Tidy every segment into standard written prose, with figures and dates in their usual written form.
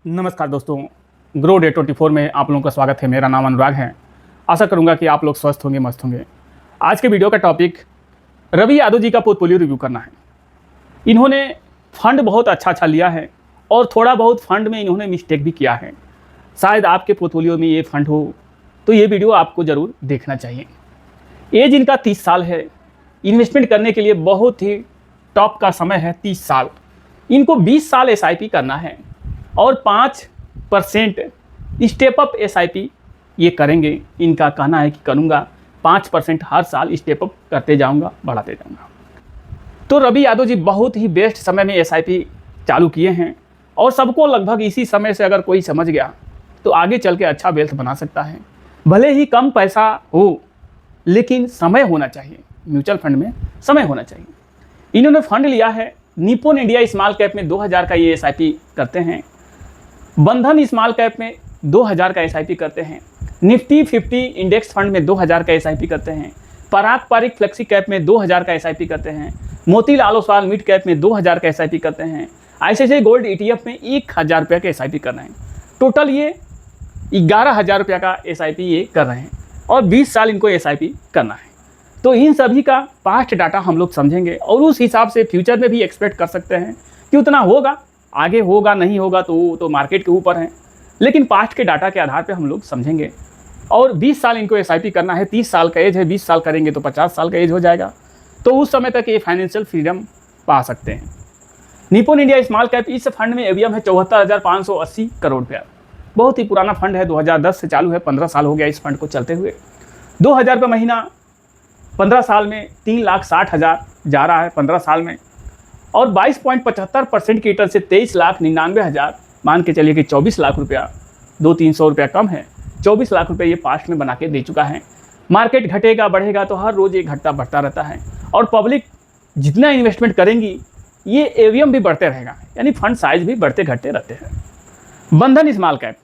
नमस्कार दोस्तों, grow day 24 में आप लोगों का स्वागत है। मेरा नाम अनुराग है। आशा करूंगा कि आप लोग स्वस्थ होंगे, मस्त होंगे। आज के वीडियो का टॉपिक रवि यादव जी का पोर्टफोलियो रिव्यू करना है। इन्होंने फंड बहुत अच्छा लिया है और थोड़ा बहुत फंड में इन्होंने मिस्टेक भी किया है। शायद आपके पोर्टफोलियो में ये फंड हो तो ये वीडियो आपको ज़रूर देखना चाहिए। एज इनका 30 साल है। इन्वेस्टमेंट करने के लिए बहुत ही टॉप का समय है 30 साल। इनको 20 साल SIP करना है और 5% स्टेप अप SIP ये करेंगे। इनका कहना है कि करूँगा 5% हर साल स्टेप अप करते जाऊँगा, बढ़ाते जाऊँगा। तो रवि यादव जी बहुत ही बेस्ट समय में SIP चालू किए हैं और सबको लगभग इसी समय से अगर कोई समझ गया तो आगे चल के अच्छा वेल्थ बना सकता है। भले ही कम पैसा हो लेकिन समय होना चाहिए। म्यूचुअल फंड में समय होना चाहिए। इन्होंने फंड लिया है निप्पॉन इंडिया स्मॉल कैप में 2000 का ये SIP करते हैं। बंधन स्मॉल कैप में 2000 का SIP करते हैं। निफ्टी 50 इंडेक्स फंड में 2000 का SIP करते हैं। पराग पारिक फ्लेक्सी कैप में 2000 का SIP करते हैं। मोतीलाल ओसवाल मिड कैप में 2000 का SIP करते हैं। ICICI गोल्ड ETF में 1000 रुपये का SIP कर रहे हैं। टोटल ये 11000 रुपये का SIP ये कर रहे हैं और 20 साल इनको SIP करना है। तो इन सभी का पास्ट डाटा हम लोग समझेंगे और उस हिसाब से फ्यूचर में भी एक्सपेक्ट कर सकते हैं कि उतना होगा। आगे होगा नहीं होगा तो मार्केट के ऊपर है, लेकिन पास्ट के डाटा के आधार पे हम लोग समझेंगे। और 20 साल इनको SIP करना है। 30 साल का एज है, 20 साल करेंगे तो 50 साल का एज हो जाएगा। तो उस समय तक ये फाइनेंशियल फ्रीडम पा सकते हैं। निप्पॉन इंडिया स्मॉल कैप इस फंड में AUM है 74,580 करोड़ रुपया। बहुत ही पुराना फंड है, 2010 से चालू है, 15 साल हो गया इस फंड को चलते हुए। 2000 रुपये महीना 15 साल में 3,60,000 जा रहा है 15 साल में, और 22.75% की रिटर्न से 23,99,000 मान के चलिए कि 24 लाख रुपया, 200-300 रुपया कम है, 24 लाख रुपये ये पास्ट में बना के दे चुका है। मार्केट घटेगा बढ़ेगा तो हर रोज़ ये घटता बढ़ता रहता है और पब्लिक जितना इन्वेस्टमेंट करेंगी ये AUM भी बढ़ते रहेगा, यानी फंड साइज भी बढ़ते घटते रहते हैं। बंधन स्मॉल कैप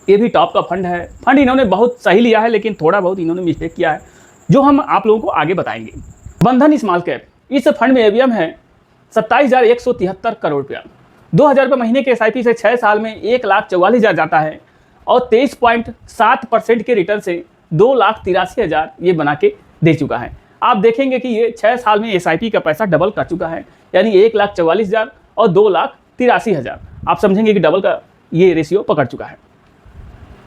ये भी टॉप का फंड है। फंड इन्होंने बहुत सही लिया है लेकिन थोड़ा बहुत इन्होंने मिस्टेक किया है जो हम आप लोगों को आगे बताएंगे। बंधन स्मॉल कैप इस फंड में AUM है 27,173 करोड़ रुपया। 2000 रुपये महीने के SIP से 6 साल में 1,44,000 जाता है और 23.7% के रिटर्न से 2,83,000 ये बना के दे चुका है। आप देखेंगे कि ये 6 साल में SIP का पैसा डबल कर चुका है, यानी 1,44,000 और 2,83,000। आप समझेंगे कि डबल का ये रेशियो पकड़ चुका है।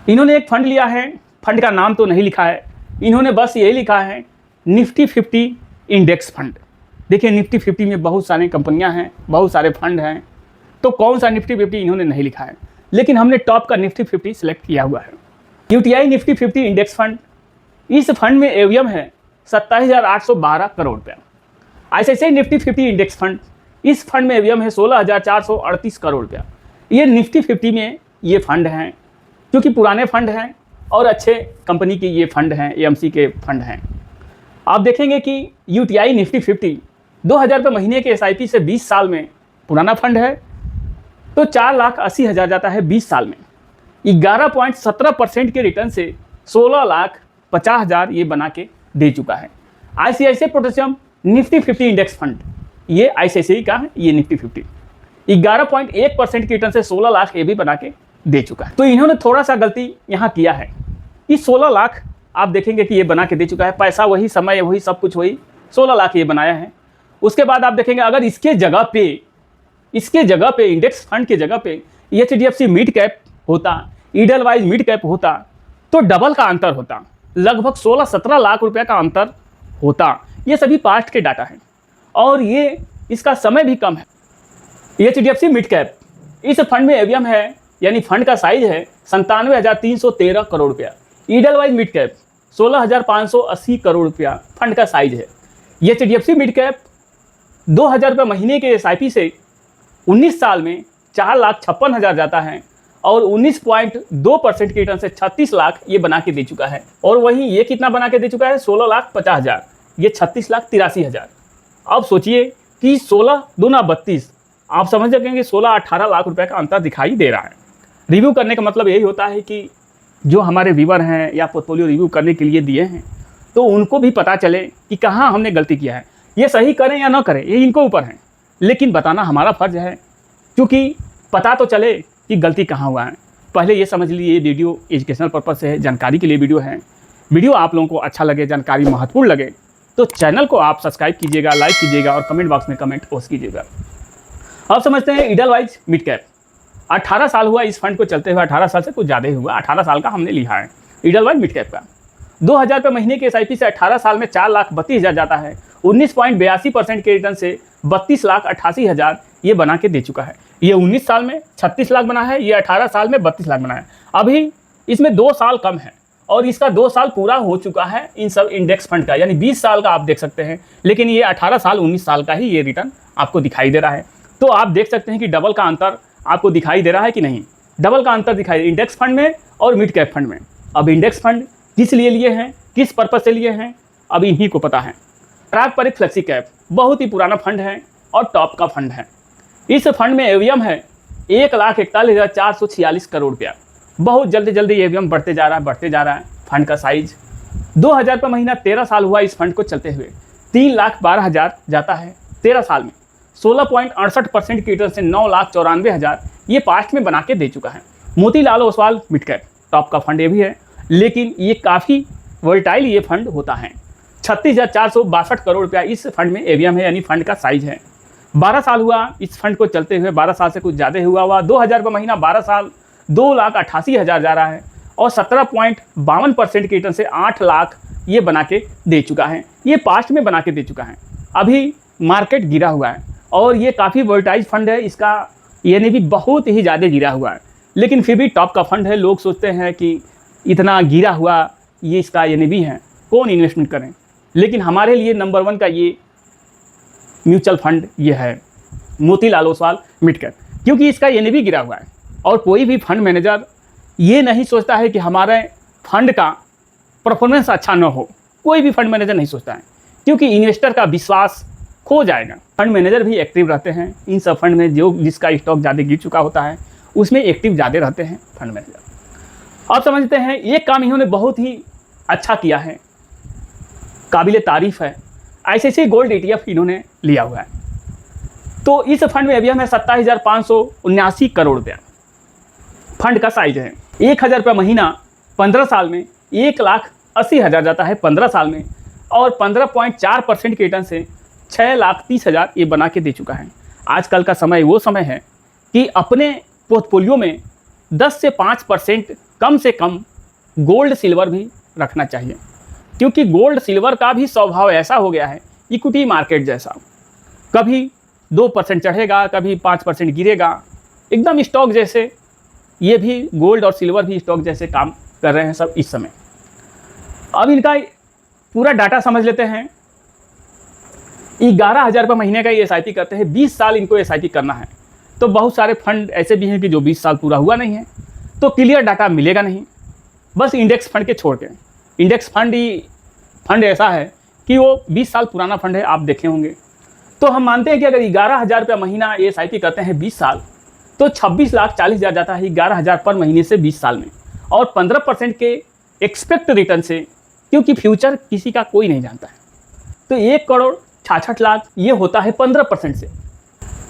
इन्होंने एक फंड लिया है, फंड का नाम तो नहीं लिखा है, इन्होंने बस यही लिखा है निफ्टी 50 इंडेक्स फंड। देखिए निफ्टी 50 में बहुत सारी कंपनियां हैं, बहुत सारे फंड हैं, तो कौन सा निफ्टी 50 इन्होंने नहीं लिखा है, लेकिन हमने टॉप का निफ्टी 50 सिलेक्ट किया हुआ है। UTI निफ्टी 50 इंडेक्स फंड, इस फंड में AUM है 27,812 करोड़ रुपया। ICICI निफ्टी 50 इंडेक्स फंड, इस फंड में AUM है 16,438 करोड़ रुपया। ये निफ्टी 50 में ये फंड हैं क्योंकि पुराने फंड हैं और अच्छे कंपनी के ये फंड हैं, AMC के फंड हैं। आप देखेंगे कि UTI निफ्टी 50 2000 रुपये महीने के SIP से 20 साल में, पुराना फंड है तो 4,80,000 जाता है 20 साल में। 11.17% के रिटर्न से 16,50,000 ये बना के दे चुका है। ICICI potassium Nifty 50 index fund, ये ICICI का है, ये निफ्टी 50 11.1% के रिटर्न से 16 लाख ये भी बना के दे चुका है। तो इन्होंने थोड़ा सा गलती यहाँ किया है। इस 16 लाख आप देखेंगे कि ये बना के दे चुका है, पैसा वही, समय वही, सब कुछ वही, 16 लाख ये बनाया है। उसके बाद आप देखेंगे अगर इसके जगह पे इंडेक्स फंड के जगह पे HDFC मिड कैप होता, ईडलवाइज मिड कैप होता तो डबल का अंतर होता, लगभग 16-17 लाख रुपए का अंतर होता। ये सभी पास्ट के डाटा हैं और ये इसका समय भी कम है। HDFC मिड कैप इस फंड में AUM है, यानी फंड का साइज है 97,313 करोड़ रुपया। ईडलवाइज मिड कैप 16,580 करोड़ रुपया फंड का साइज है। HDFC मिड कैप 2000 रुपये महीने के SIP से 19 साल में 4,56,000 जाता है और 19.2% के रिटर्न से 36 लाख ये बना के दे चुका है। और वहीं ये कितना बना के दे चुका है, 16,50,000, ये 36,83,000। अब सोचिए कि 16 दूना 32, आप समझ सकेंगे 16-18 लाख रुपए का अंतर दिखाई दे रहा है। रिव्यू करने का मतलब यही होता है कि जो हमारे व्यूवर हैं या पोर्टफोलियो रिव्यू करने के लिए दिए हैं तो उनको भी पता चले कि कहाँ हमने गलती किया है। ये सही करें या ना करें ये इनको ऊपर है, लेकिन बताना हमारा फर्ज है, क्योंकि पता तो चले कि गलती कहाँ हुआ है। पहले ये समझ लीजिए, ये वीडियो एजुकेशनल पर्पज़ से है, जानकारी के लिए वीडियो है। वीडियो आप लोगों को अच्छा लगे, जानकारी महत्वपूर्ण लगे तो चैनल को आप सब्सक्राइब कीजिएगा, लाइक कीजिएगा और कमेंट बॉक्स में कमेंट पोस्ट कीजिएगा। अब समझते हैं इडलवाइज मिड कैप। 18 साल हुआ इस फंड को चलते हुए, 18 साल से कुछ ज़्यादा ही हुआ, 18 साल का हमने लिया है इडलवाइज मिड कैप का। 2000 रुपये महीने के SIP से 18 साल में 4,32,000 जाता है। 19.82% के रिटर्न से 32,88,000 ये बना के दे चुका है। ये 19 साल में 36 लाख बना है, ये 18 साल में 32 लाख बना है। अभी इसमें 2 साल कम है और इसका 2 साल पूरा हो चुका है इन सब इंडेक्स फंड का, यानी 20 साल का आप देख सकते हैं, लेकिन ये 18 साल 19 साल का ही ये रिटर्न आपको दिखाई दे रहा है। तो आप देख सकते हैं कि डबल का अंतर आपको दिखाई दे रहा है कि नहीं। डबल का अंतर दिखाई इंडेक्स फंड में और मिड कैप फंड में। अब इंडेक्स फंड किस लिए हैं, किस पर्पज़ से लिए हैं, अब इन्हीं को पता है। पारंपरिक फ्लेक्सी कैप बहुत ही पुराना फंड है और टॉप का फंड है। इस फंड में एवीएम है 1,41,446 करोड़ रुपया। बहुत जल्दी एवीएम बढ़ते जा रहा है। फंड का साइज 2,000 रुपये महीना 13 साल हुआ इस फंड को चलते हुए, 3,12,000 जाता है 13 साल में। 16.68% की रिटर्न से 9,94,000 ये पास्ट में बना के दे चुका है। Motilal Oswal mid cap top का फंड ये भी है, लेकिन ये काफ़ी वोलेटाइल ये फंड होता है। 36,462 करोड़ रुपया इस फंड में एवीएम है, यानी फंड का साइज है। 12 साल हुआ इस फंड को चलते हुए, 12 साल से कुछ ज़्यादा हुआ। 2,000 रुपये महीना 12 साल 2,88,000 जा रहा है और 17.52% की रिटर्न से 8 लाख ये बना के दे चुका है। ये पास्ट में बना के दे चुका है। अभी मार्केट गिरा हुआ है और ये काफ़ी वोलेटाइल फंड है, इसका यानी भी बहुत ही ज़्यादा गिरा हुआ है, लेकिन फिर भी टॉप का फंड है। लोग सोचते हैं कि इतना गिरा हुआ ये इसका यानी भी है, कौन इन्वेस्टमेंट करें, लेकिन हमारे लिए नंबर 1 का ये म्यूचुअल फंड ये है मोतीलाल ओसवाल मिड कैप, क्योंकि इसका यानी भी गिरा हुआ है। और कोई भी फंड मैनेजर ये नहीं सोचता है कि हमारे फंड का परफॉर्मेंस अच्छा न हो, कोई भी फंड मैनेजर नहीं सोचता है, क्योंकि इन्वेस्टर का विश्वास खो जाएगा। फंड मैनेजर भी एक्टिव रहते हैं इन सब फंड में, जो जिसका स्टॉक ज़्यादा गिर चुका होता है उसमें एक्टिव ज़्यादा रहते हैं फंड मैनेजर। अब समझते हैं एक काम इन्होंने बहुत ही अच्छा किया है, काबिल तारीफ़ है। ICICI गोल्ड ETF इन्होंने लिया हुआ है। तो इस फंड में अभी हमें 27,579 करोड़ रुपया फंड का साइज है। 1,000 रुपये महीना 15 साल में 1,80,000 जाता है 15 साल में, और 15.4% के रिटर्न से 6,30,000 ये बना के दे चुका है। आजकल का समय वो समय है कि अपने पोर्टफोलियो में 10 से 5% कम से कम गोल्ड सिल्वर भी रखना चाहिए, क्योंकि गोल्ड सिल्वर का भी स्वभाव ऐसा हो गया है इक्विटी मार्केट जैसा, कभी 2% चढ़ेगा, कभी 5% गिरेगा, एकदम स्टॉक जैसे। ये भी गोल्ड और सिल्वर भी स्टॉक जैसे काम कर रहे हैं सब इस समय। अब इनका पूरा डाटा समझ लेते हैं। 11,000 रुपये महीने का ये SIP करते हैं, 20 साल इनको SIP करना है। तो बहुत सारे फंड ऐसे भी हैं कि जो 20 साल पूरा हुआ नहीं है, तो क्लियर डाटा मिलेगा नहीं, बस इंडेक्स फंड के छोड़ के। इंडेक्स फंड ही फंड ऐसा है कि वो 20 साल पुराना फंड है, आप देखे होंगे। तो हम मानते हैं कि अगर 11,000 रुपये महीना ये SIP करते हैं 20 साल, तो 26,40,000 जाता है 11,000 पर महीने से 20 साल में, और 15% के एक्सपेक्ट रिटर्न से, क्योंकि फ्यूचर किसी का कोई नहीं जानता है, तो 1,66,00,000 ये होता है 15% से।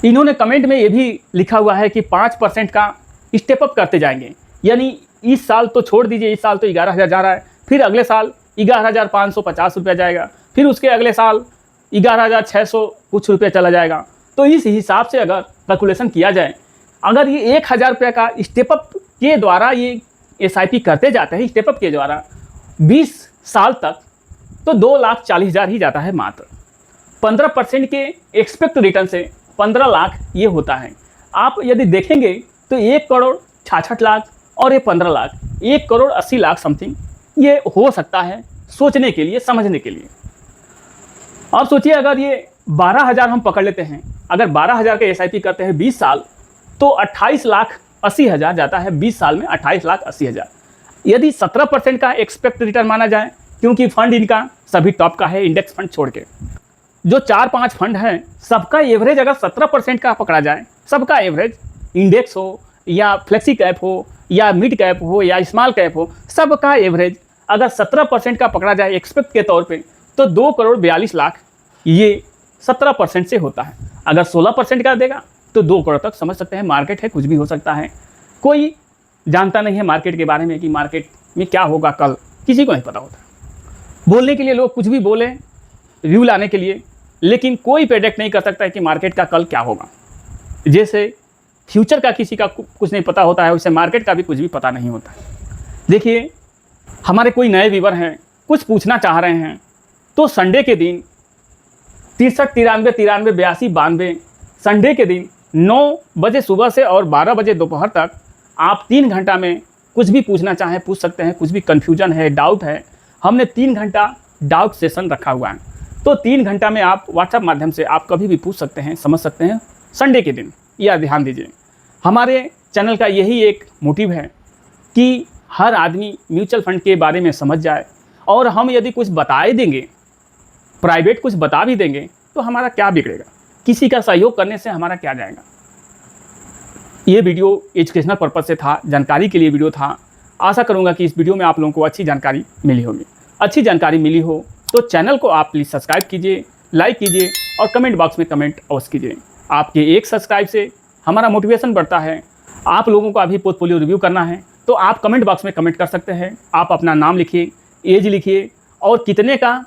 इन्होंने कमेंट में ये भी लिखा हुआ है कि 5% का स्टेप अप करते जाएंगे, यानी इस साल तो छोड़ दीजिए, इस साल तो 11,000 जा रहा है, फिर अगले साल 11,550 रुपया जाएगा, फिर उसके अगले साल 11,600 कुछ रुपया चला जाएगा। तो इस हिसाब से अगर कैलकुलेशन किया जाए, अगर ये 1,000 रुपये का स्टेप अप के द्वारा ये SIP करते जाते हैं, स्टेप अप के द्वारा 20 साल तक, तो 2,40,000 ही जाता है मात्र। 15% के एक्सपेक्ट रिटर्न से 15 लाख ये होता है। आप यदि देखेंगे तो 1,66,00,000 और ये 15 लाख, 1,80,00,000 समथिंग ये हो सकता है, सोचने के लिए, समझने के लिए। अब सोचिए अगर ये 12,000 हम पकड़ लेते हैं, अगर 12,000 के SIP करते हैं 20 साल, तो 28,80,000 जाता है 20 साल में, 28,80,000। यदि 17% का एक्सपेक्ट रिटर्न माना जाए, क्योंकि फंड इनका सभी टॉप का है इंडेक्स फंड छोड़ के, जो 4-5 फंड हैं सबका एवरेज अगर 17% का पकड़ा जाए, सबका एवरेज इंडेक्स हो या फ्लेक्सी कैप हो या मिड कैप हो या स्मॉल कैप हो, सबका एवरेज अगर 17% का पकड़ा जाए एक्सपेक्ट के तौर पे, तो 2,42,00,000 ये 17% से होता है। अगर 16% का देगा तो 2 करोड़ तक, समझ सकते हैं मार्केट है, कुछ भी हो सकता है। कोई जानता नहीं है मार्केट के बारे में कि मार्केट में क्या होगा कल, किसी को नहीं पता होता। बोलने के लिए लोग कुछ भी बोले, व्यू लाने के लिए, लेकिन कोई प्रेडिक्ट नहीं कर सकता है कि मार्केट का कल क्या होगा। जैसे फ्यूचर का किसी का कुछ नहीं पता होता है, वैसे मार्केट का भी कुछ भी पता नहीं होता है। देखिए, हमारे कोई नए व्यूवर हैं, कुछ पूछना चाह रहे हैं, तो संडे के दिन 63 93 83 82 92 संडे के दिन 9 बजे सुबह से और 12 बजे दोपहर तक आप 3 घंटा में कुछ भी पूछना चाहें पूछ सकते हैं। कुछ भी कन्फ्यूजन है, डाउट है, हमने 3 घंटा डाउट सेशन रखा हुआ है। तो 3 घंटा में आप व्हाट्सएप माध्यम से आप कभी भी पूछ सकते हैं, समझ सकते हैं संडे के दिन। यह ध्यान दीजिए, हमारे चैनल का यही एक मोटिव है कि हर आदमी म्यूचुअल फंड के बारे में समझ जाए। और हम यदि कुछ बता ही देंगे, प्राइवेट कुछ बता भी देंगे, तो हमारा क्या बिगड़ेगा? किसी का सहयोग करने से हमारा क्या जाएगा? ये वीडियो एजुकेशनल पर्पज़ से था, जानकारी के लिए वीडियो था। आशा करूंगा कि इस वीडियो में आप लोगों को अच्छी जानकारी मिली होगी। अच्छी जानकारी मिली हो तो चैनल को आप प्लीज़ सब्सक्राइब कीजिए, लाइक कीजिए और कमेंट बॉक्स में कमेंट अवश्य कीजिए। आपके एक सब्सक्राइब से हमारा मोटिवेशन बढ़ता है। आप लोगों को अभी पोर्टफोलियो रिव्यू करना है तो आप कमेंट बॉक्स में कमेंट कर सकते हैं। आप अपना नाम लिखिए, एज लिखिए और कितने का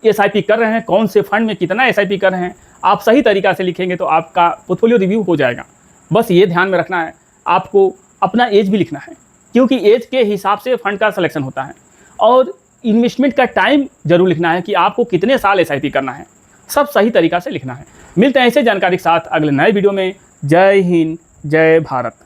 SIP कर रहे हैं, कौन से फंड में कितना SIP कर रहे हैं, आप सही तरीक़ा से लिखेंगे तो आपका पोर्टफोलियो रिव्यू हो जाएगा। बस ये ध्यान में रखना है, आपको अपना एज भी लिखना है, क्योंकि एज के हिसाब से फंड का सिलेक्शन होता है। और इन्वेस्टमेंट का टाइम जरूर लिखना है कि आपको कितने साल SIP करना है, सब सही तरीक़ा से लिखना है। मिलते हैं ऐसे जानकारी के साथ अगले नए वीडियो में। जय हिंद, जय भारत।